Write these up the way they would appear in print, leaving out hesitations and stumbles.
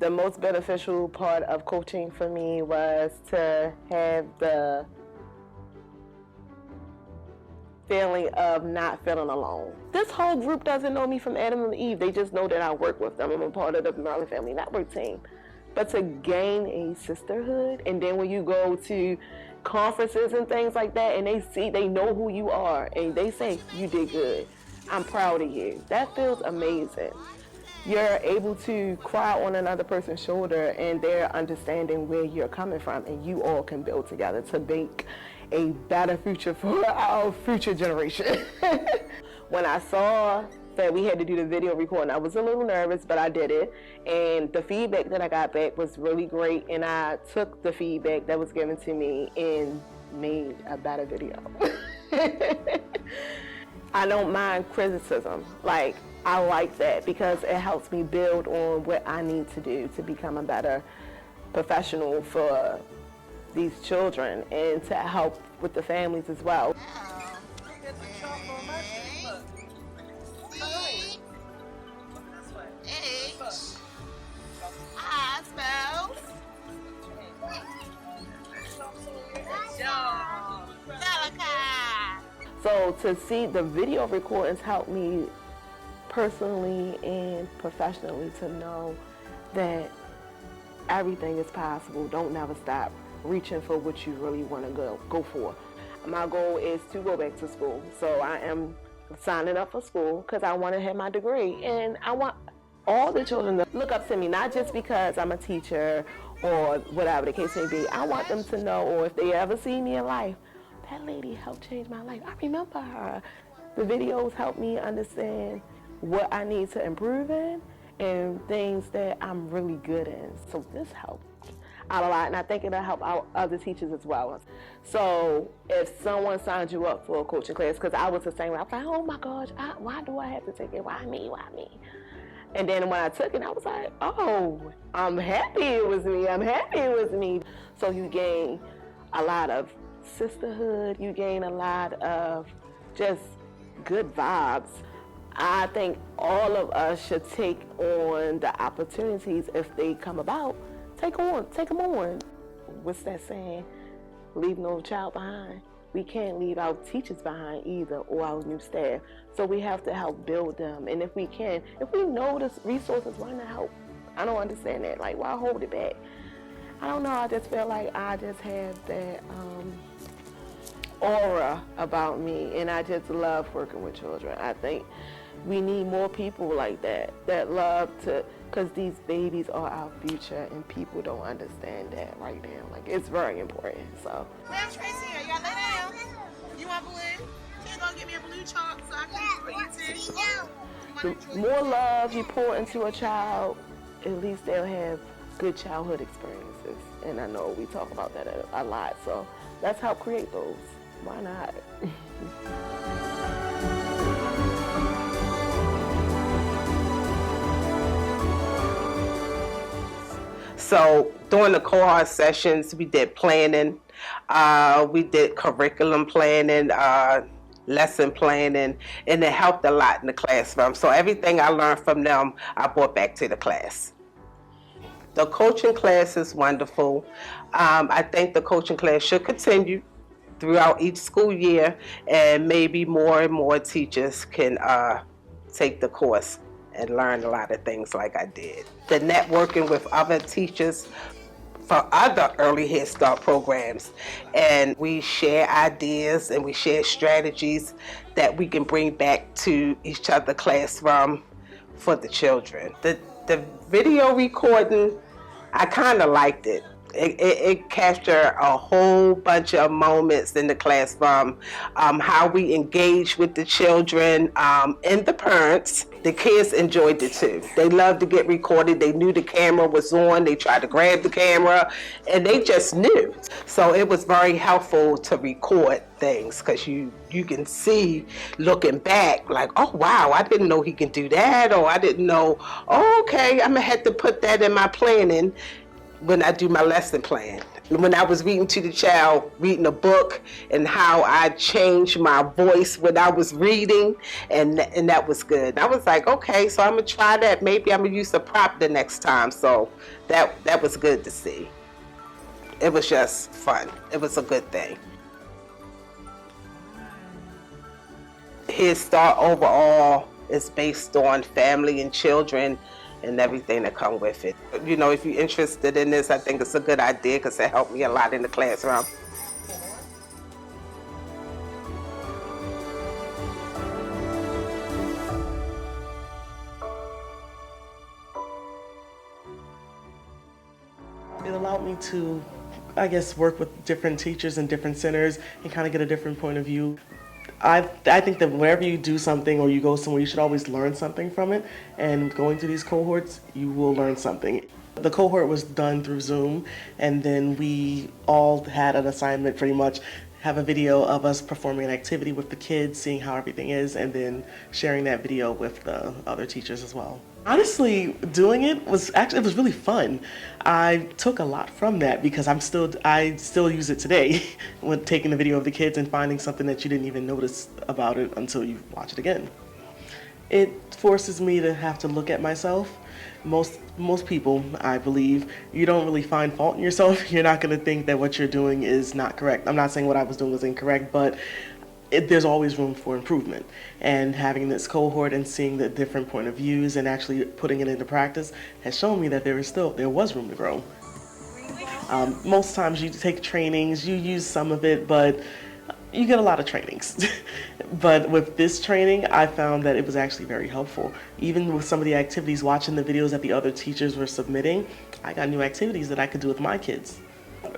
The most beneficial part of coaching for me was to have the feeling of not feeling alone. This whole group doesn't know me from Adam and Eve. They just know that I work with them. I'm a part of the Maryland Family Network team. But to gain a sisterhood, and then when you go to conferences and things like that, and they know who you are, and they say, you did good. I'm proud of you. That feels amazing. You're able to cry on another person's shoulder, and they're understanding where you're coming from, and you all can build together to make a better future for our future generation. When I saw that we had to do the video recording, I was a little nervous, but I did it. And the feedback that I got back was really great, and I took the feedback that was given to me and made a better video. I don't mind criticism. Like, I like that because it helps me build on what I need to do to become a better professional for these children and to help with the families as well. So to see the video recordings help me personally and professionally to know that everything is possible. Don't never stop reaching for what you really want to go for. My goal is to go back to school. So I am signing up for school because I want to have my degree. And I want all the children to look up to me, not just because I'm a teacher or whatever the case may be. I want them to know, or if they ever see me in life, that lady helped change my life. I remember her. The videos help me understand what I need to improve in and things that I'm really good in. So this helped out a lot, and I think it'll help out other teachers as well. So if someone signs you up for a coaching class, because I was the same way, I was like, oh my gosh, why do I have to take it? Why me? And then when I took it, I was like, oh, I'm happy it was me. I'm happy it was me. So you gain a lot of sisterhood. You gain a lot of just good vibes. I think all of us should take on the opportunities if they come about. Take them on. What's that saying? Leave no child behind. We can't leave our teachers behind either, or our new staff. So we have to help build them. And if we know the resources, why not help? I don't understand that. Like, why hold it back? I don't know. I just feel like I just have that aura about me, and I just love working with children. I think we need more people like that love to, because these babies are our future, and people don't understand that right now. Like, it's very important. So. Where's Tracy? You gotta lay down. You want blue? Can you go get me a blue chalk so I can put you The more love you pour into a child, at least they'll have good childhood experiences. And I know we talk about that a lot. So let's help create those. Why not? So during the cohort sessions, we did planning, we did curriculum planning, lesson planning, and it helped a lot in the classroom. So everything I learned from them, I brought back to the class. The coaching class is wonderful. I think the coaching class should continue throughout each school year, and maybe more and more teachers can take the course and learn a lot of things like I did. The networking with other teachers for other early Head Start programs, and we share ideas and we share strategies that we can bring back to each other's classroom for the children. The video recording, I kind of liked it. It captured a whole bunch of moments in the classroom, how we engage with the children and the parents. The kids enjoyed it too. They loved to get recorded. They knew the camera was on. They tried to grab the camera, and they just knew. So it was very helpful to record things, because you can see, looking back, like, oh wow, I didn't know he can do that, or I didn't know, oh, okay, I'm gonna have to put that in my planning when I do my lesson plan. When I was reading to the child, reading a book, and how I changed my voice when I was reading, and that was good. I was like, okay, so I'm gonna try that. Maybe I'm gonna use a prop the next time. So that was good to see. It was just fun. It was a good thing. His Start overall is based on family and children and everything that come with it. You know, if you're interested in this, I think it's a good idea because it helped me a lot in the classroom. It allowed me to, I guess, work with different teachers in different centers and kind of get a different point of view. I think that whenever you do something or you go somewhere, you should always learn something from it. And going through these cohorts, you will learn something. The cohort was done through Zoom, and then we all had an assignment pretty much, have a video of us performing an activity with the kids, seeing how everything is, and then sharing that video with the other teachers as well. Honestly, doing it was really fun. I took a lot from that because I still use it today when taking the video of the kids and finding something that you didn't even notice about it until you watch it again. It forces me to have to look at myself. Most people, I believe, you don't really find fault in yourself. You're not going to think that what you're doing is not correct. I'm not saying what I was doing was incorrect, but there's always room for improvement. And having this cohort and seeing the different point of views and actually putting it into practice has shown me that there was room to grow. Most times you take trainings, you use some of it, but you get a lot of trainings. But with this training, I found that it was actually very helpful. Even with some of the activities, watching the videos that the other teachers were submitting, I got new activities that I could do with my kids.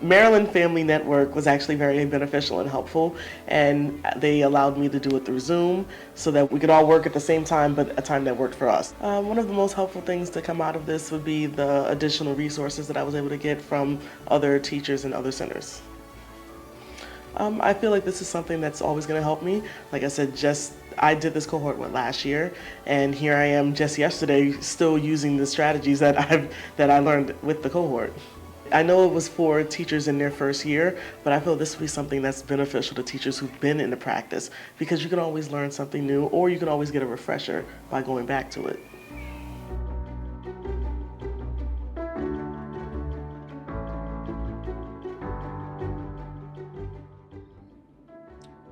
Maryland Family Network was actually very beneficial and helpful, and they allowed me to do it through Zoom so that we could all work at the same time, but a time that worked for us. One of the most helpful things to come out of this would be the additional resources that I was able to get from other teachers and other centers. I feel like this is something that's always going to help me. Like I said, I did this cohort last year, and here I am just yesterday still using the strategies that I learned with the cohort. I know it was for teachers in their first year, but I feel this would be something that's beneficial to teachers who've been in the practice, because you can always learn something new, or you can always get a refresher by going back to it.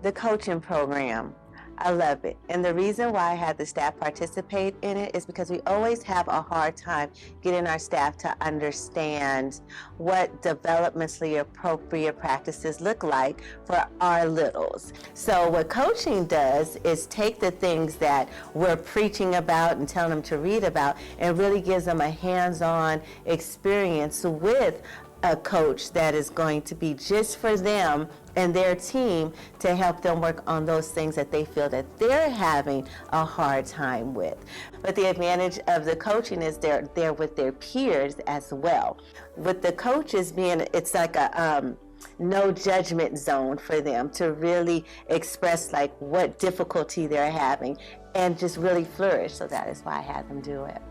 The coaching program, I love it. And the reason why I had the staff participate in it is because we always have a hard time getting our staff to understand what developmentally appropriate practices look like for our littles. So what coaching does is take the things that we're preaching about and telling them to read about, and really gives them a hands-on experience with a coach that is going to be just for them and their team, to help them work on those things that they feel that they're having a hard time with. But the advantage of the coaching is they're there with their peers as well. With the coaches it's like a no judgment zone for them to really express like what difficulty they're having and just really flourish. So that is why I had them do it.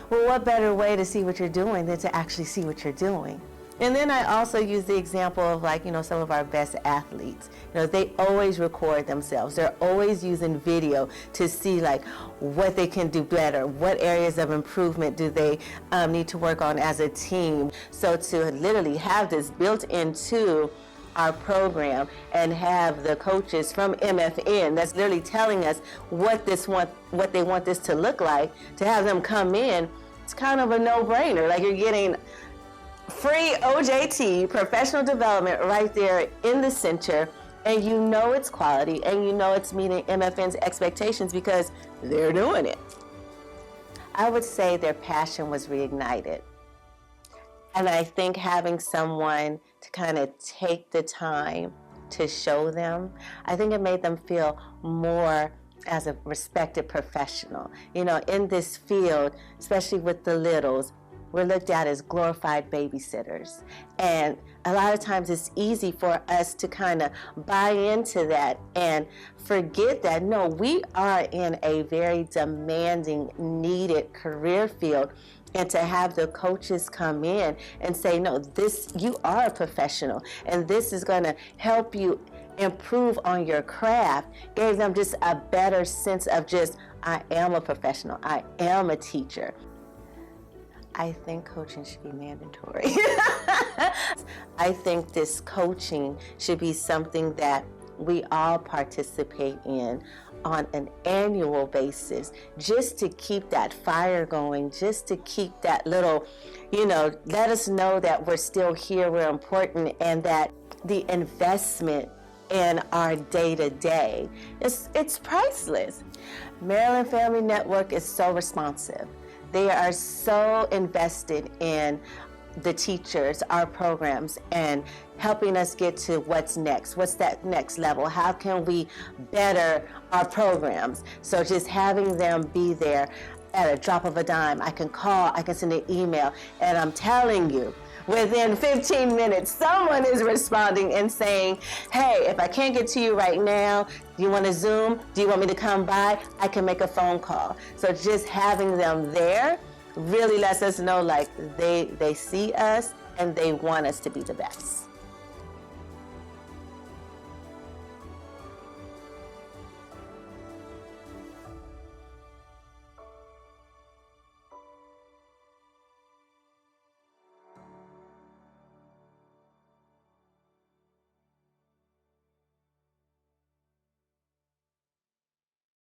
Well, what better way to see what you're doing than to actually see what you're doing? And then I also use the example of some of our best athletes. They always record themselves. They're always using video to see what they can do better, what areas of improvement do they need to work on as a team. So to literally have this built into our program and have the coaches from MFN that's literally telling us what they want this to look like, to have them come in, it's kind of a no-brainer. You're getting free OJT, professional development, right there in the center, and it's quality, and it's meeting MFN's expectations because they're doing it. I would say their passion was reignited. And I think having someone to kind of take the time to show them, I think it made them feel more as a respected professional. In this field, especially with the littles, we're looked at as glorified babysitters. And a lot of times it's easy for us to kind of buy into that and forget that, no, we are in a very demanding, needed career field. And to have the coaches come in and say, no, this, you are a professional, and this is going to help you improve on your craft, gave them just a better sense of just, I am a professional, I am a teacher. I think coaching should be mandatory. I think this coaching should be something that we all participate in on an annual basis, just to keep that fire going, just to keep that little, let us know that we're still here, we're important, and that the investment in our day-to-day, it's priceless. Maryland Family Network is so responsive. They are so invested in the teachers, our programs, and helping us get to what's next. What's that next level? How can we better our programs? So just having them be there at a drop of a dime. I can call, I can send an email, and I'm telling you, within 15 minutes, someone is responding and saying, hey, if I can't get to you right now, do you want to Zoom? Do you want me to come by? I can make a phone call. So just having them there really lets us know, like, they see us and they want us to be the best.